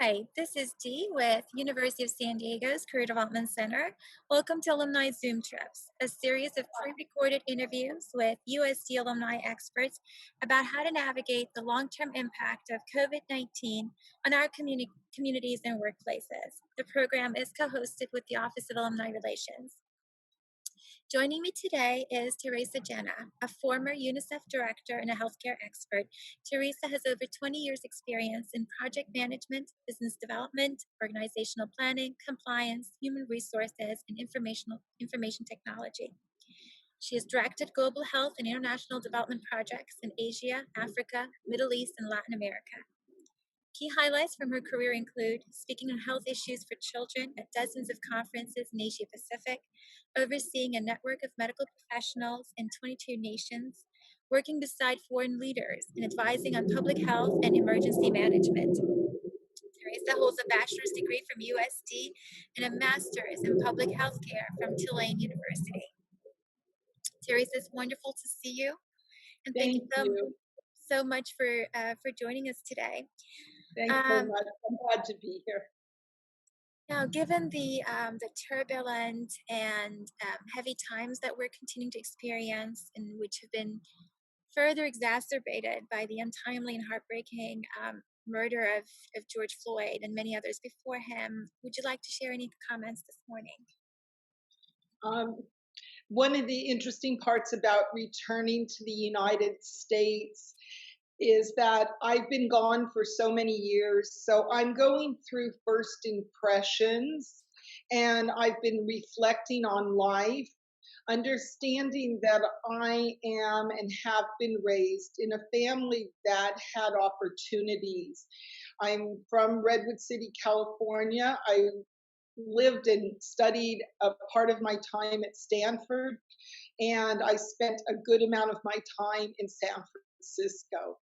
Hi, this is Dee with University of San Diego's Career Development Center. Welcome to Alumni Zoom Trips, a series of pre-recorded interviews with USD alumni experts about how to navigate the long-term impact of COVID-19 on our communities and workplaces. The program is co-hosted with the Office of Alumni Relations. Joining me today is Teresa Jenna, a former UNICEF director and a healthcare expert. Teresa has over 20 years' experience in project management, business development, organizational planning, compliance, human resources, and information technology. She has directed global health and international development projects in Asia, Africa, Middle East, and Latin America. Key highlights from her career include speaking on health issues for children at dozens of conferences in Asia Pacific, overseeing a network of medical professionals in 22 nations, working beside foreign leaders, and advising on public health and emergency management. Teresa holds a bachelor's degree from USD and a master's in public health care from Tulane University. Teresa, it's wonderful to see you, and thank you Thank you. so much for joining us today. Thanks so much. I'm glad to be here. Now, given the turbulent and heavy times that we're continuing to experience, and which have been further exacerbated by the untimely and heartbreaking murder of George Floyd and many others before him, would you like to share any comments this morning? One of the interesting parts about returning to the United States is that I've been gone for so many years. So I'm going through first impressions and I've been reflecting on life, understanding that I am and have been raised in a family that had opportunities. I'm from Redwood City, California. I lived and studied a part of my time at Stanford, and I spent a good amount of my time in San Francisco.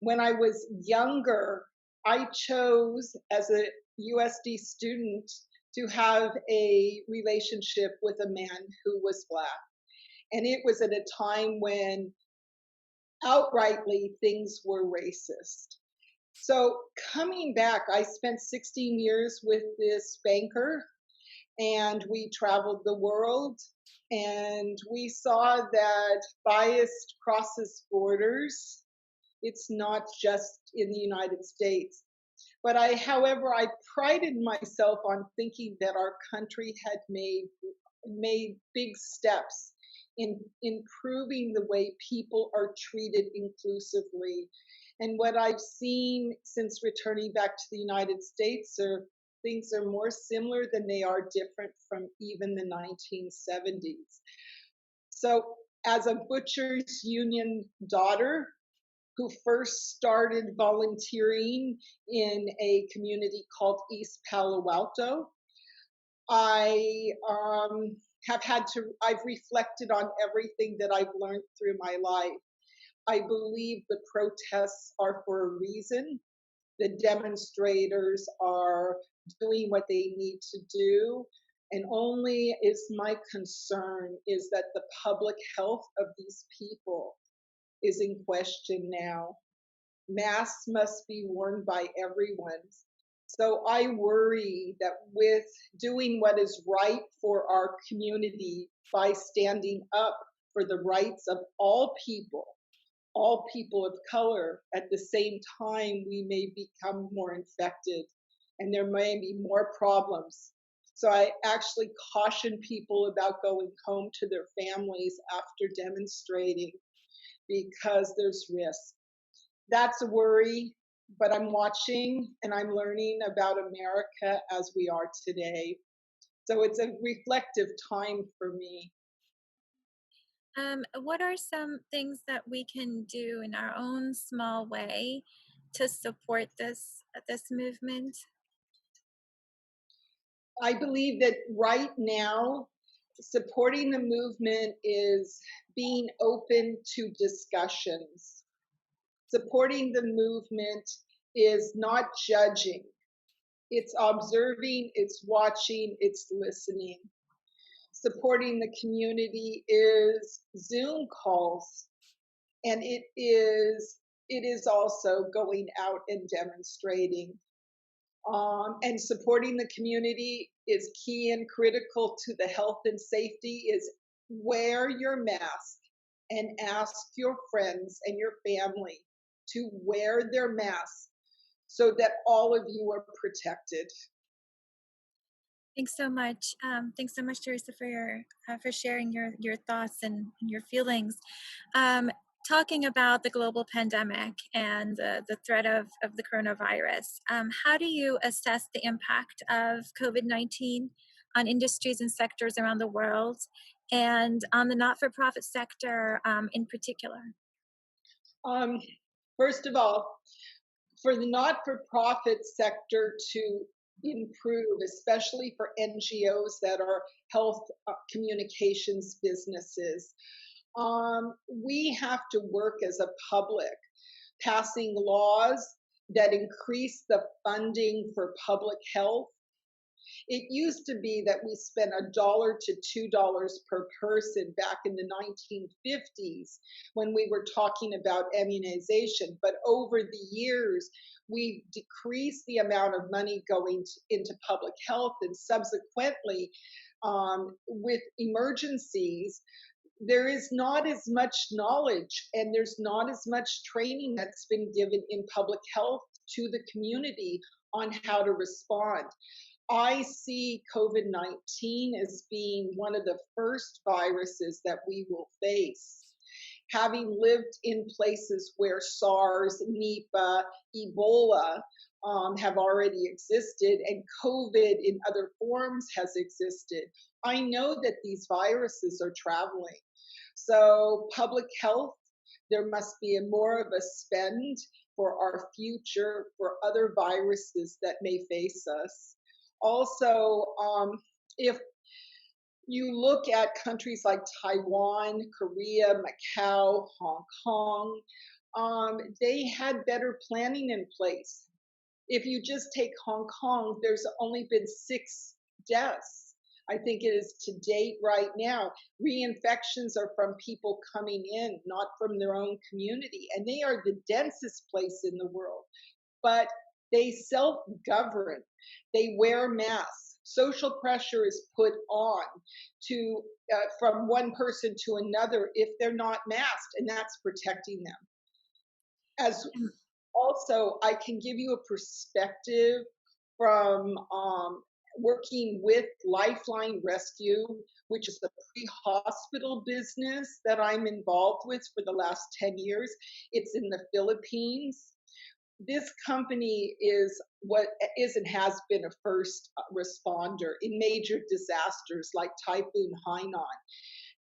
When I was younger, I chose as a USD student to have a relationship with a man who was Black. And it was at a time when outrightly things were racist. So coming back, I spent 16 years with this banker and we traveled the world and we saw that bias crosses borders. It's not just in the United States. But however, I prided myself on thinking that our country had made big steps in improving the way people are treated inclusively. And what I've seen since returning back to the United States are things are more similar than they are different from even the 1970s. So as a butcher's union daughter who first started volunteering in a community called East Palo Alto, I I've reflected on everything that I've learned through my life. I believe the protests are for a reason. The demonstrators are doing what they need to do. And only is my concern is that the public health of these people is in question now. Masks must be worn by everyone. So I worry that with doing what is right for our community by standing up for the rights of all people of color, at the same time, we may become more infected and there may be more problems. So I actually caution people about going home to their families after demonstrating because there's risk. That's a worry, but I'm watching and I'm learning about America as we are today. So it's a reflective time for me. What are some things that we can do in our own small way to support this movement? I believe that right now, supporting the movement is being open to discussions. Supporting the movement is not judging. It's observing, it's watching, it's listening. Supporting the community is Zoom calls, and it is also going out and demonstrating. And supporting the community is key and critical to the health and safety. Is wear your mask and ask your friends and your family to wear their masks so that all of you are protected. Thanks so much. Thanks so much, Teresa, for sharing your thoughts and your feelings. Um, Talking about the global pandemic and the threat of the coronavirus, how do you assess the impact of COVID-19 on industries and sectors around the world, and on the not-for-profit sector in particular? Um, First of all, for the not-for-profit sector to improve, especially for NGOs that are health communications businesses, we have to work as a public, passing laws that increase the funding for public health. It used to be that we spent $1 to $2 per person back in the 1950s when we were talking about immunization. But over the years, we've decreased the amount of money going into public health, and subsequently, with emergencies, there is not as much knowledge and there's not as much training that's been given in public health to the community on how to respond. I see COVID-19 as being one of the first viruses that we will face. Having lived in places where SARS, Nipah, Ebola have already existed, and COVID in other forms has existed, I know that these viruses are traveling. So, public health, there must be a more of a spend for our future for other viruses that may face us. Also, if you look at countries like Taiwan, Korea, Macau, Hong Kong, they had better planning in place. If you just take Hong Kong, there's only been 6 deaths. I think it is to date right now. Reinfections are from people coming in, not from their own community. And they are the densest place in the world. But they self govern, they wear masks. Social pressure is put on to from one person to another if they're not masked, and that's protecting them. As also, I can give you a perspective from working with Lifeline Rescue, which is the pre-hospital business that I'm involved with for the last 10 years. It's in the Philippines. This company is what is and has been a first responder in major disasters like Typhoon Hainan.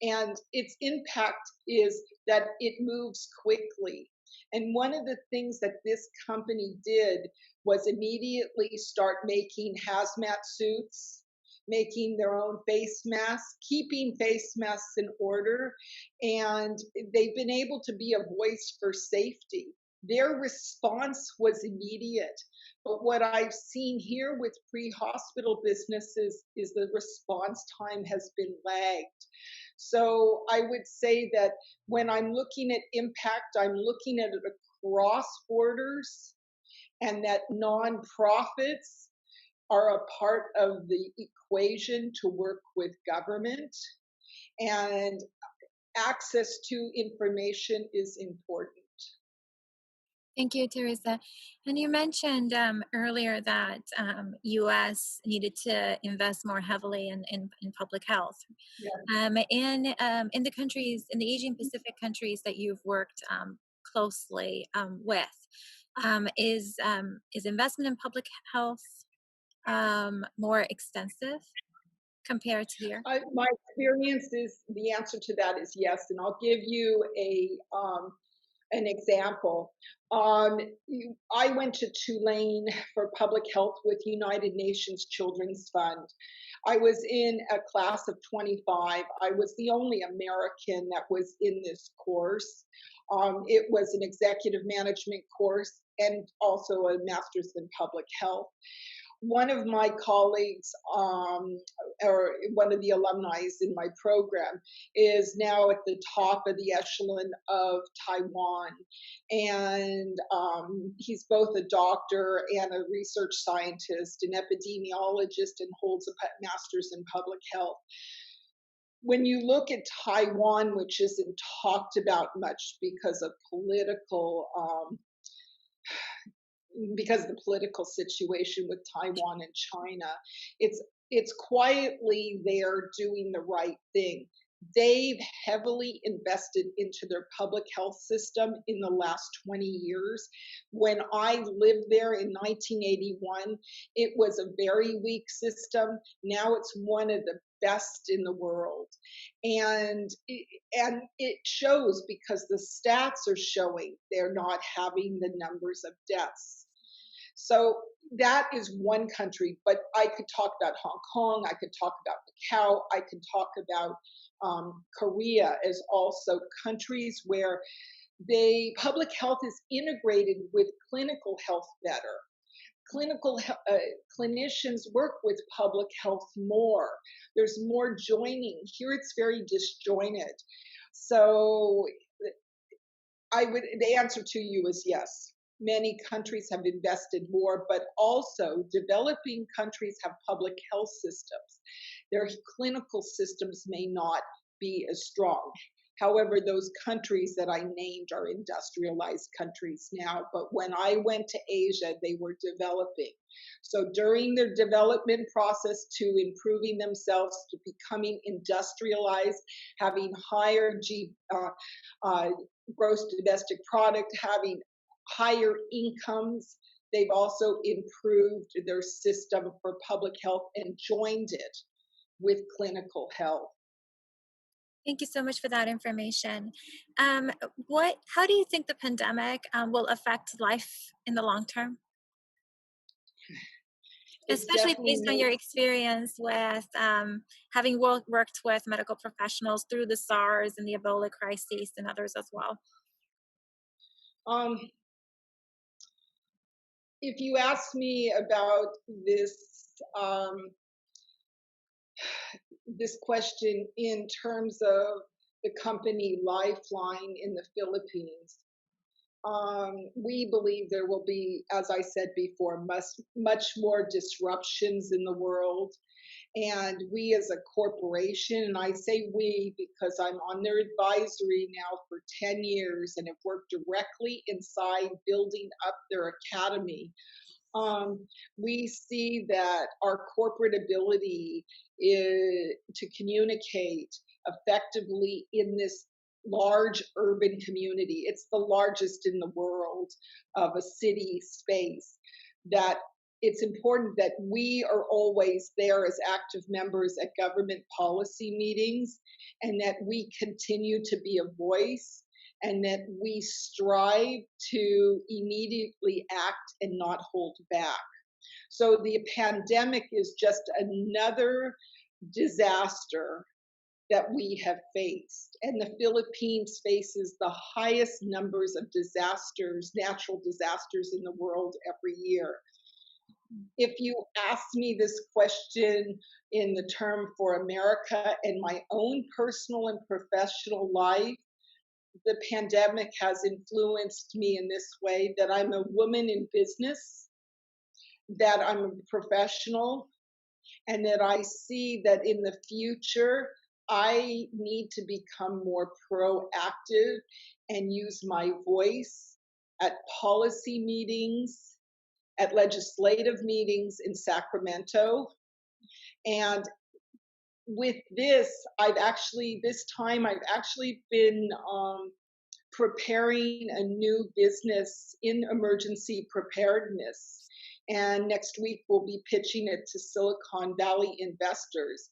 And its impact is that it moves quickly. And one of the things that this company did was immediately start making hazmat suits, making their own face masks, keeping face masks in order, and they've been able to be a voice for safety. Their response was immediate. But what I've seen here with pre-hospital businesses is the response time has been lagged. So I would say that when I'm looking at impact, I'm looking at it across borders, and that nonprofits are a part of the equation to work with government, and access to information is important. Thank you, Teresa. And you mentioned earlier that U.S. needed to invest more heavily in public health. Yeah. In the countries, in the Asian Pacific countries that you've worked closely with, is investment in public health more extensive compared to here? My experience is the answer to that is yes, and I'll give you an example. Um, I went to Tulane for public health with United Nations Children's Fund. I was in a class of 25. I was the only American that was in this course. It was an executive management course and also a master's in public health. one of my colleagues, or one of the alumni in my program, is now at the top of the echelon of Taiwan. And he's both a doctor and a research scientist, an epidemiologist, and holds a master's in public health. When you look at Taiwan, which isn't talked about much because of the political situation with Taiwan and China, it's quietly there doing the right thing. They've heavily invested into their public health system in the last 20 years. When I lived there in 1981, it was a very weak system. Now it's one of the best in the world. And it shows because the stats are showing they're not having the numbers of deaths. So that is one country, but I could talk about Hong Kong, I could talk about Macau, I could talk about Korea as also countries where public health is integrated with clinical health better. Clinicians work with public health more. There's more joining. Here it's very disjointed. So the answer to you is yes. Many countries have invested more, but also developing countries have public health systems. Their clinical systems may not be as strong. However, those countries that I named are industrialized countries now, but when I went to Asia, they were developing. So during their development process to improving themselves, to becoming industrialized, having higher gross domestic product, having higher incomes, they've also improved their system for public health and joined it with clinical health. Thank you so much for that information. How do you think the pandemic will affect life in the long term? It's Especially definitely based on your experience with having worked with medical professionals through the SARS and the Ebola crisis and others as well. um, if you ask me about um, this question in terms of the company Lifeline in the Philippines, we believe there will be, as I said before, much more disruptions in the world. And we as a corporation, and I say we because I'm on their advisory now for 10 years and have worked directly inside building up their academy, we see that our corporate ability to communicate effectively in this large urban community, it's the largest in the world of a city space, that it's important that we are always there as active members at government policy meetings, and that we continue to be a voice, and that we strive to immediately act and not hold back. So the pandemic is just another disaster that we have faced. And the Philippines faces the highest numbers of disasters, natural disasters in the world every year. If you ask me this question in the term for America and my own personal and professional life, the pandemic has influenced me in this way: that I'm a woman in business, that I'm a professional, and that I see that in the future, I need to become more proactive and use my voice at policy meetings, at legislative meetings in Sacramento. And with this, this time I've actually been preparing a new business in emergency preparedness. And next week we'll be pitching it to Silicon Valley investors.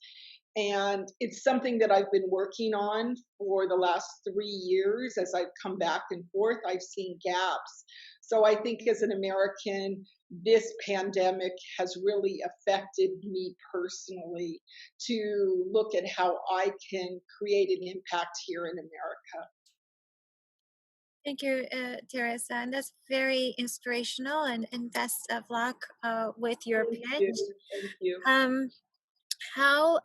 And it's something that I've been working on for the last 3 years. As I've come back and forth, I've seen gaps. So I think as an American, this pandemic has really affected me personally to look at how I can create an impact here in America. Thank you, Teresa. And that's very inspirational, and best of luck with your Thank pitch. you. Thank you. Um, how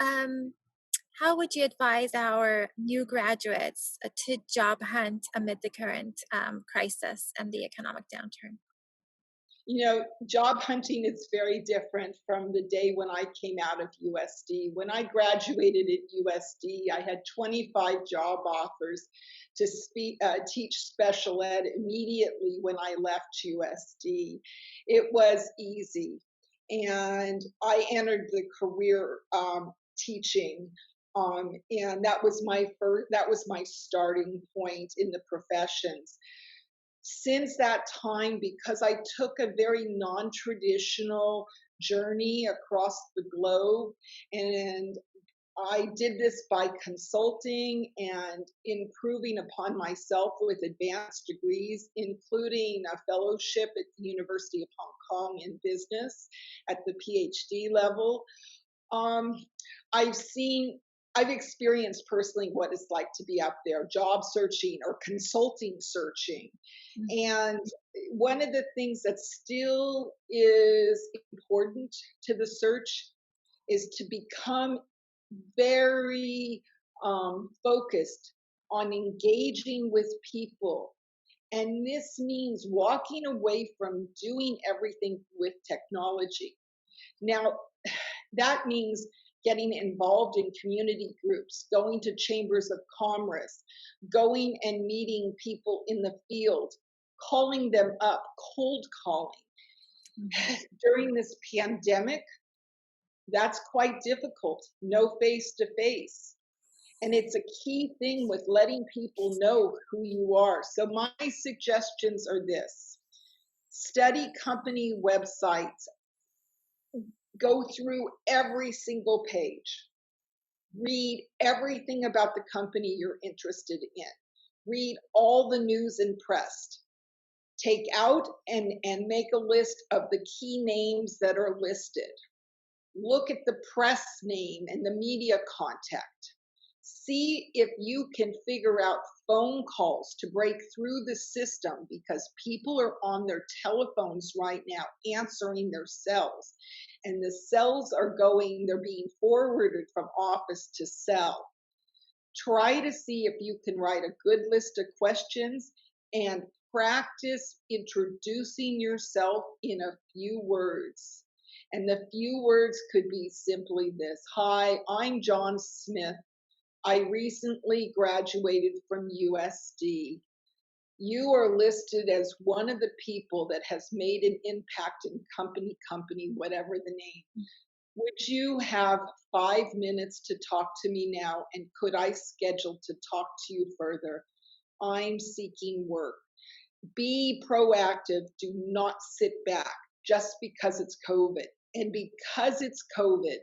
how would you advise our new graduates to job hunt amid the current crisis and the economic downturn? Job hunting is very different from the day when I came out of USD. When I graduated at USD, I had 25 job offers to teach special ed immediately when I left USD. It was easy. And I entered the career teaching. And that was my starting point in the professions. Since that time, because I took a very non-traditional journey across the globe, and I did this by consulting and improving upon myself with advanced degrees, including a fellowship at the University of Hong Kong in business at the PhD level. Um, I've seen, I've experienced personally what it's like to be out there job searching or consulting searching. And one of the things that still is important to the search is to become very focused on engaging with people. And this means walking away from doing everything with technology. Now, that means getting involved in community groups, going to chambers of commerce, going and meeting people in the field, calling them up, cold calling. During this pandemic, that's quite difficult, no face to face. And it's a key thing with letting people know who you are. So, my suggestions are this: study company websites, go through every single page, read everything about the company you're interested in, read all the news and press, take out and make a list of the key names that are listed, look at the press name and the media contact, see if you can figure out phone calls to break through the system, because people are on their telephones right now answering their cells, and the cells they're being forwarded from office to cell. Try to see if you can write a good list of questions and practice introducing yourself in a few words. And the few words could be simply this: Hi, I'm John Smith. I recently graduated from USD. You are listed as one of the people that has made an impact in company, whatever the name. Would you have 5 minutes to talk to me now? And could I schedule to talk to you further? I'm seeking work. Be proactive. Do not sit back just because it's COVID. And because it's COVID,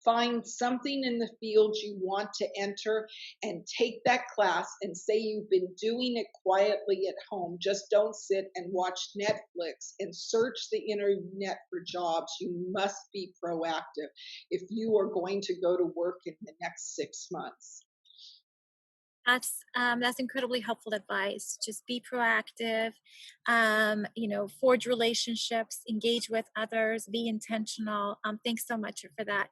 find something in the field you want to enter and take that class and say you've been doing it quietly at home. Just don't sit and watch Netflix and search the internet for jobs. You must be proactive if you are going to go to work in the next 6 months. That's incredibly helpful advice. Just be proactive, forge relationships, engage with others, be intentional. Thanks so much for that.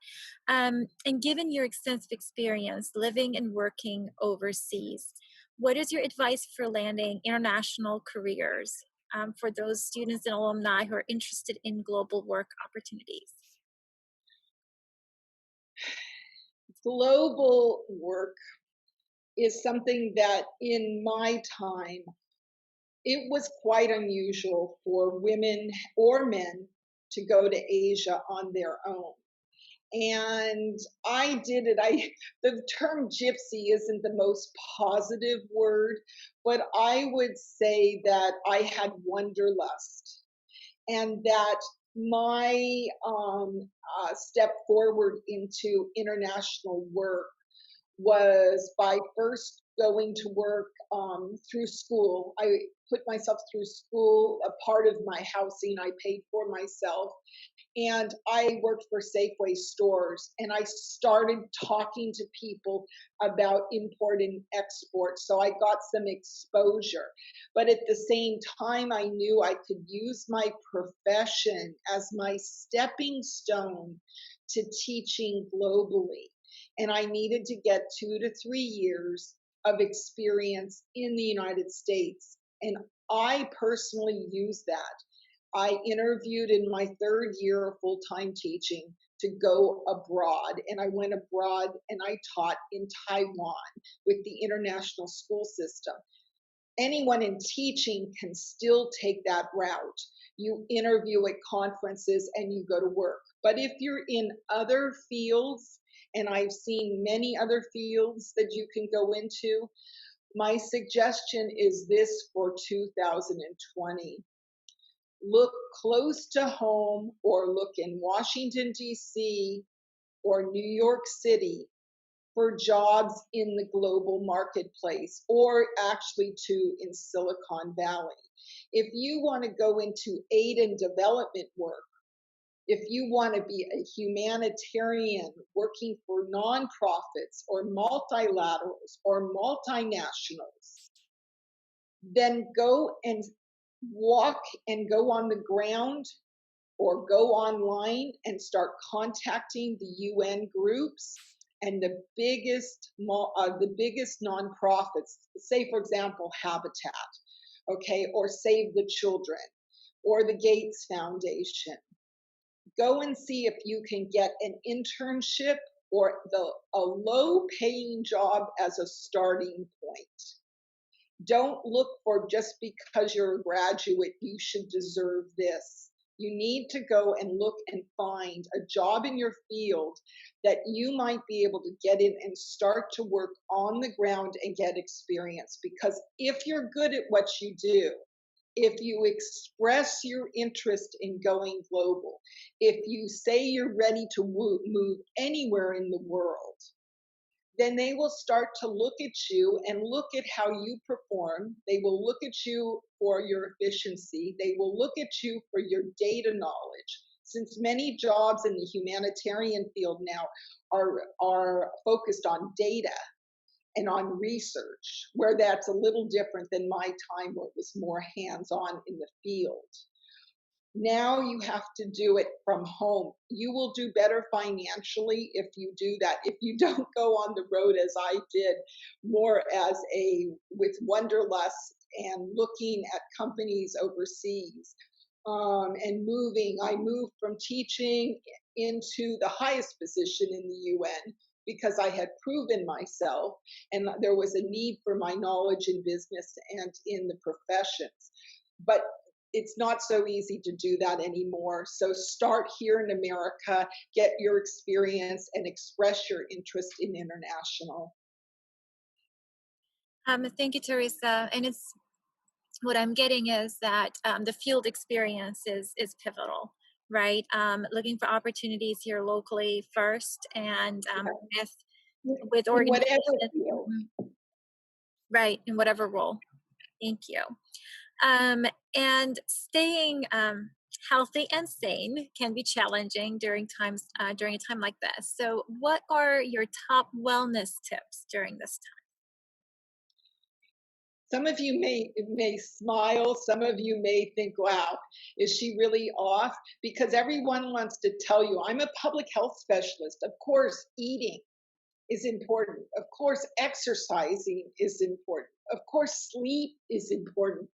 And given your extensive experience living and working overseas, what is your advice for landing international careers for those students and alumni who are interested in global work opportunities? Global work is something that in my time, it was quite unusual for women or men to go to Asia on their own. And I did it. The term gypsy isn't the most positive word, but I would say that I had wanderlust, and that my step forward into international work was by first going to work through school. I put myself through school, a part of my housing I paid for myself. And I worked for Safeway stores, and I started talking to people about import and export. So I got some exposure. But at the same time, I knew I could use my profession as my stepping stone to teaching globally. And I needed to get 2 to 3 years of experience in the United States. And I personally used that. I interviewed in my third year of full-time teaching to go abroad, and I went abroad and I taught in Taiwan with the international school system. Anyone in teaching can still take that route. You interview at conferences and you go to work. But if you're in other fields, and I've seen many other fields that you can go into, my suggestion is this for 2020. Look close to home, or look in Washington, D.C. or New York City for jobs in the global marketplace, or actually too in Silicon Valley. If you want to go into aid and development work, if you want to be a humanitarian working for nonprofits or multilaterals or multinationals, then go and walk and go on the ground or go online and start contacting the UN groups and the biggest nonprofits, say for example Habitat, okay, or Save the Children, or the Gates Foundation. Go and see if you can get an internship or a low-paying job as a starting point. Don't look for just because you're a graduate, you should deserve this. You need to go and look and find a job in your field that you might be able to get in and start to work on the ground and get experience. Because if you're good at what you do, if you express your interest in going global, if you say you're ready to move anywhere in the world, then they will start to look at you and look at how you perform. They will look at you for your efficiency. They will look at you for your data knowledge. Since many jobs in the humanitarian field now are focused on data and on research, where that's a little different than my time where it was more hands-on in the field. Now you have to do it from home. You will do better financially if you do that. If you don't go on the road as I did, more as with Wanderlust and looking at companies overseas and moving. I moved from teaching into the highest position in the UN because I had proven myself and there was a need for my knowledge in business and in the professions. But it's not so easy to do that anymore. So start here in America, get your experience, and express your interest in international. Thank you, Teresa. And it's what I'm getting is that the field experience is pivotal, right? Looking for opportunities here locally first, and with In whatever organizations, field. right, in whatever role. Thank you. And staying healthy and sane can be challenging during a time like this. So, what are your top wellness tips during this time? Some of you may smile, some of you may think, wow, is she really off? Because everyone wants to tell you, I'm a public health specialist. Of course, eating is important. Of course, exercising is important. Of course, sleep is important.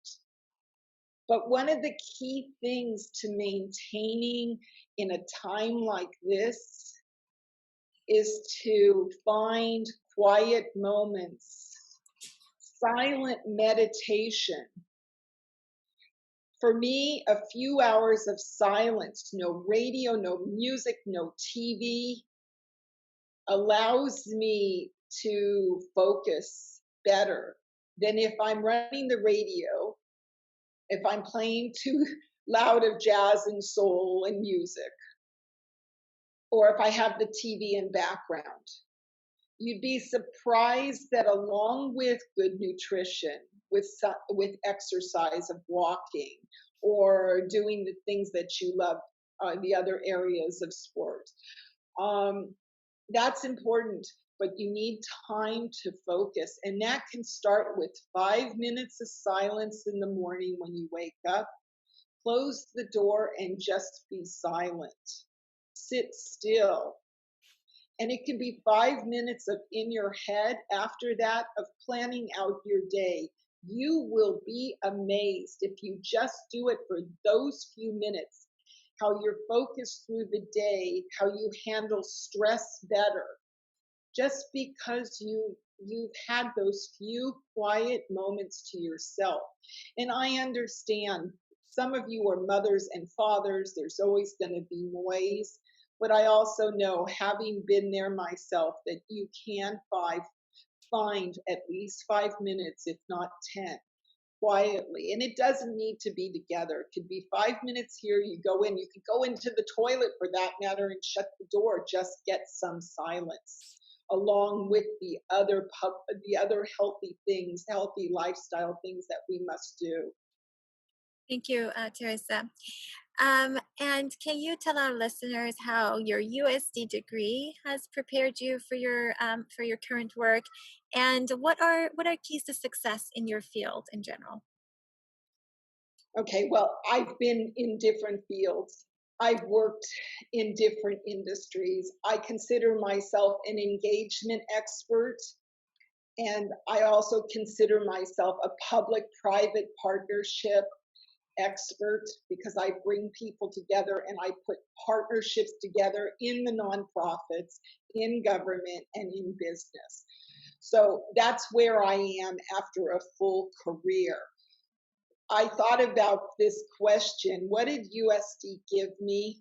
But one of the key things to maintaining in a time like this is to find quiet moments, silent meditation. For me, a few hours of silence, no radio, no music, no TV, allows me to focus better than if I'm running the radio, if I'm playing too loud of jazz and soul and music, or if I have the TV in background. You'd be surprised that along with good nutrition, with exercise of walking or doing the things that you love, the other areas of sport, um, that's important. But you need time to focus, and that can start with 5 minutes of silence in the morning when you wake up. Close the door and just be silent. Sit still. And it can be 5 minutes of in your head after that of planning out your day. You will be amazed if you just do it for those few minutes, how you're focused through the day, how you handle stress better, just because you've had those few quiet moments to yourself. And I understand some of you are mothers and fathers, there's always going to be noise, but I also know, having been there myself, that you can find at least 5 minutes, if not 10, quietly. And it doesn't need to be together. It could be 5 minutes here, you go in, you could go into the toilet for that matter and shut the door, just get some silence along with the other healthy things, healthy lifestyle things that we must do. Thank you, Teresa. And can you tell our listeners how your USD degree has prepared you for your current work, and what are keys to success in your field in general? Okay, well, I've been in different fields. I've worked in different industries. I consider myself an engagement expert, and I also consider myself a public-private partnership expert because I bring people together and I put partnerships together in the nonprofits, in government, and in business. So that's where I am after a full career. I thought about this question: what did USD give me?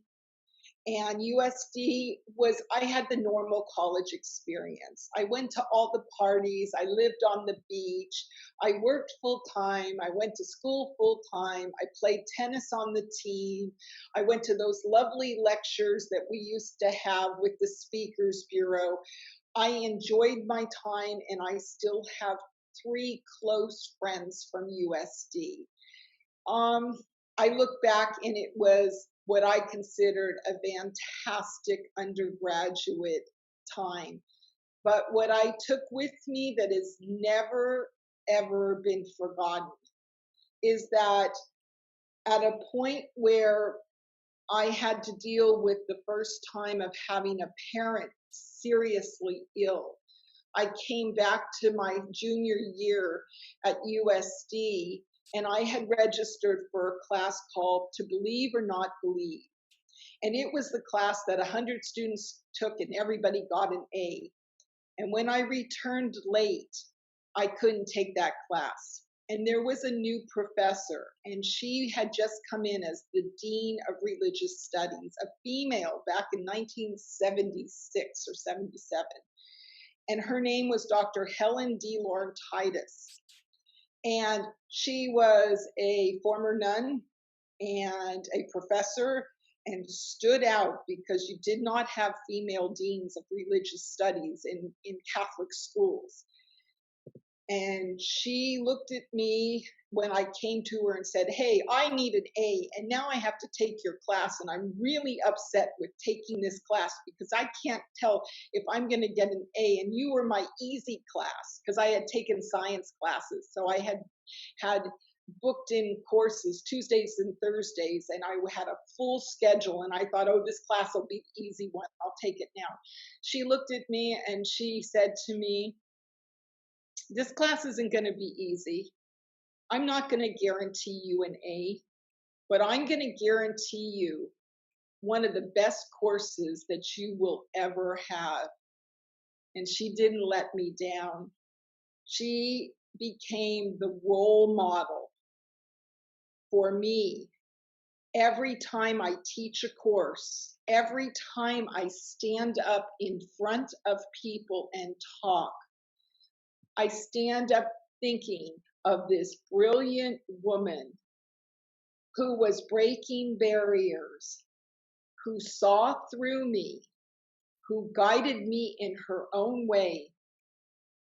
And USD was, I had the normal college experience. I went to all the parties, I lived on the beach, I worked full time, I went to school full time, I played tennis on the team, I went to those lovely lectures that we used to have with the Speakers Bureau. I enjoyed my time, and I still have three close friends from USD. Um, I look back and it was what I considered a fantastic undergraduate time. But what I took with me that has never, ever been forgotten is that at a point where I had to deal with the first time of having a parent seriously ill, I came back to my junior year at USD, and I had registered for a class called To Believe or Not Believe. And it was the class that 100 students took and everybody got an A. And when I returned late, I couldn't take that class. And there was a new professor, and she had just come in as the Dean of Religious Studies, a female back in 1976 or 77. And her name was Dr. Helen D. Titus. And she was a former nun and a professor, and stood out because you did not have female deans of religious studies in Catholic schools. And she looked at me when I came to her and said, "Hey, I need an A, and now I have to take your class, and I'm really upset with taking this class because I can't tell if I'm going to get an A. And you were my easy class," because I had taken science classes. So I had booked in courses Tuesdays and Thursdays, and I had a full schedule. And I thought, oh, this class will be the easy one. I'll take it now. She looked at me and she said to me, "This class isn't going to be easy. I'm not going to guarantee you an A, but I'm going to guarantee you one of the best courses that you will ever have." And she didn't let me down. She became the role model for me. Every time I teach a course, every time I stand up in front of people and talk, I stand up thinking of this brilliant woman who was breaking barriers, who saw through me, who guided me in her own way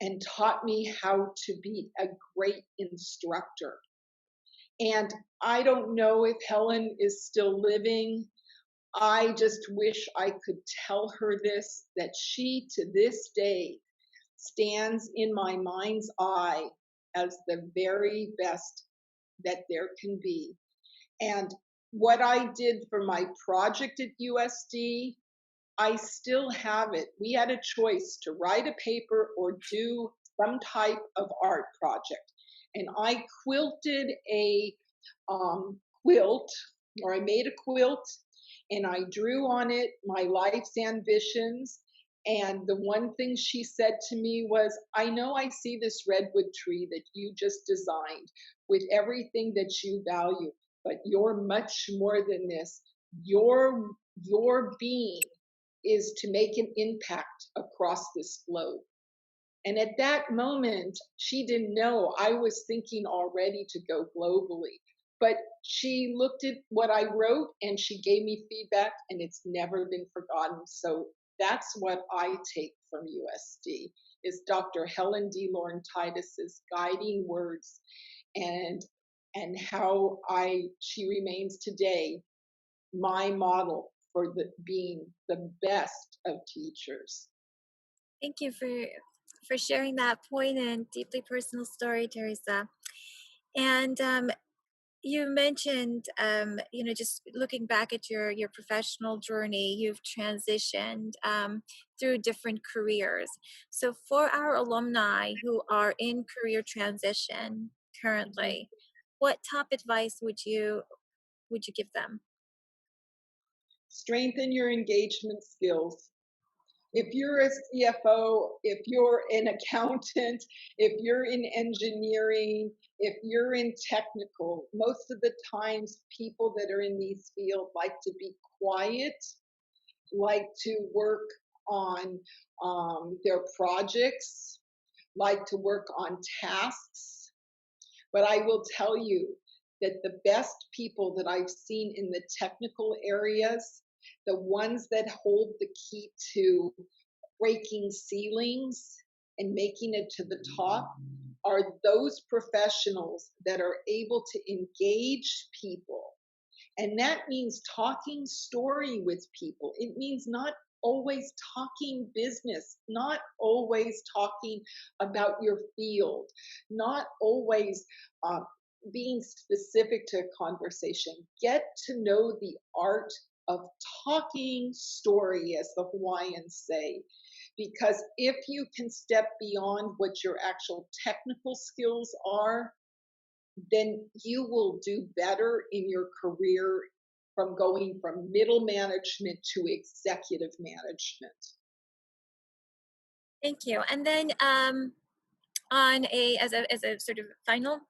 and taught me how to be a great instructor. And I don't know if Helen is still living. I just wish I could tell her this, that she to this day stands in my mind's eye as the very best that there can be. And what I did for my project at USD, I still have it. We had a choice to write a paper or do some type of art project. And I quilted a quilt, or I made a quilt, and I drew on it my life's ambitions. And the one thing she said to me was, I know I see this redwood tree that you just designed with everything that you value, but you're much more than this. Your being is to make an impact across this globe. And at that moment, she didn't know I was thinking already to go globally. But she looked at what I wrote and she gave me feedback, and it's never been forgotten. So that's what I take from USD, is Dr. Helen D. Lauren Titus's guiding words, and how she remains today my model for being the best of teachers. Thank you for sharing that poignant, deeply personal story, Teresa. And you mentioned, just looking back at your professional journey, you've transitioned through different careers. So, for our alumni who are in career transition currently, what top advice would you give them? Strengthen your engagement skills. If you're a CFO, if you're an accountant, if you're in engineering, if you're in technical, most of the times people that are in these fields like to be quiet, like to work on their projects, like to work on tasks. But I will tell you that the best people that I've seen in the technical areas, the ones that hold the key to breaking ceilings and making it to the top, are those professionals that are able to engage people. And that means talking story with people. It means not always talking business, not always talking about your field, not always being specific to a conversation. Get to know the art of talking story, as the Hawaiians say. Because if you can step beyond what your actual technical skills are, then you will do better in your career from going from middle management to executive management. Thank you. And then, on a as a sort of final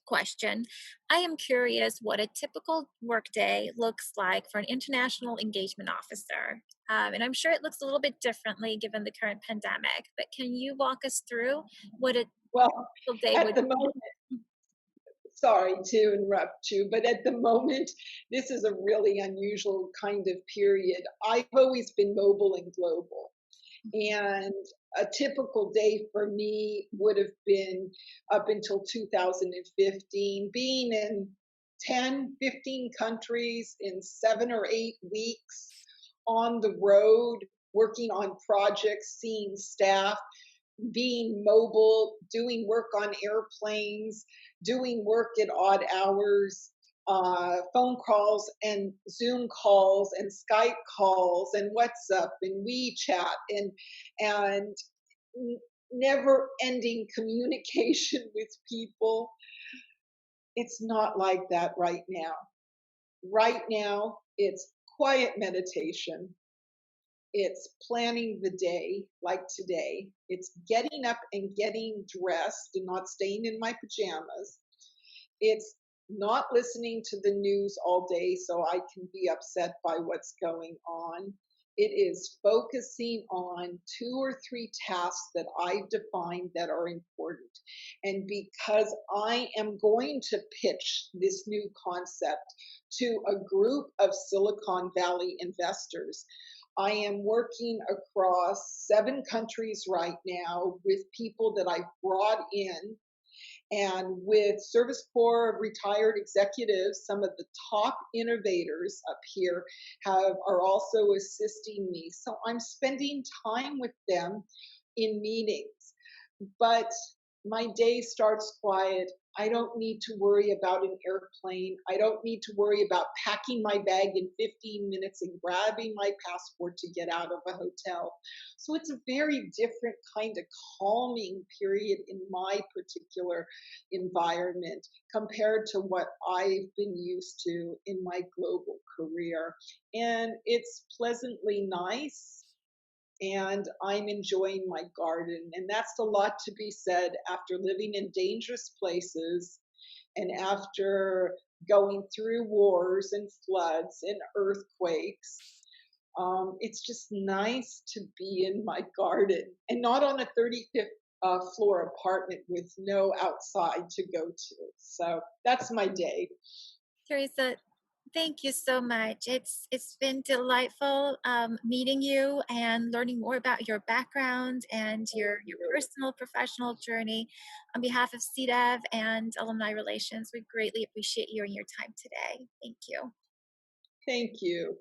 question, I am curious what a typical workday looks like for an international engagement officer. And I'm sure it looks a little bit differently given the current pandemic, but can you walk us through what a Well, typical day at would the moment, sorry to interrupt you, but at the moment, this is a really unusual kind of period. I've always been mobile and global. And a typical day for me would have been up until 2015, being in 10, 15 countries in 7 or 8 weeks, on the road, working on projects, seeing staff, being mobile, doing work on airplanes, doing work at odd hours, phone calls and Zoom calls and Skype calls and WhatsApp and WeChat and never ending communication with people. It's not like that right now. Right now, it's quiet meditation. It's planning the day like today. It's getting up and getting dressed and not staying in my pajamas. It's not listening to the news all day so I can be upset by what's going on. It is focusing on 2 or 3 tasks that I've defined that are important. And because I am going to pitch this new concept to a group of Silicon Valley investors, I am working across 7 countries right now with people that I've brought in, and with Service Corps retired executives, some of the top innovators up here are also assisting me. So I'm spending time with them in meetings. But my day starts quiet. I don't need to worry about an airplane. I don't need to worry about packing my bag in 15 minutes and grabbing my passport to get out of a hotel. So it's a very different kind of calming period in my particular environment compared to what I've been used to in my global career. And it's pleasantly nice, and I'm enjoying my garden. And that's a lot to be said after living in dangerous places and after going through wars and floods and earthquakes. It's just nice to be in my garden and not on a 35th floor apartment with no outside to go to. So that's my day. Teresa, thank you so much. It's been delightful meeting you and learning more about your background and your You. personal professional journey. On behalf of CDEV and Alumni Relations, we greatly appreciate you and your time today. Thank you. Thank you.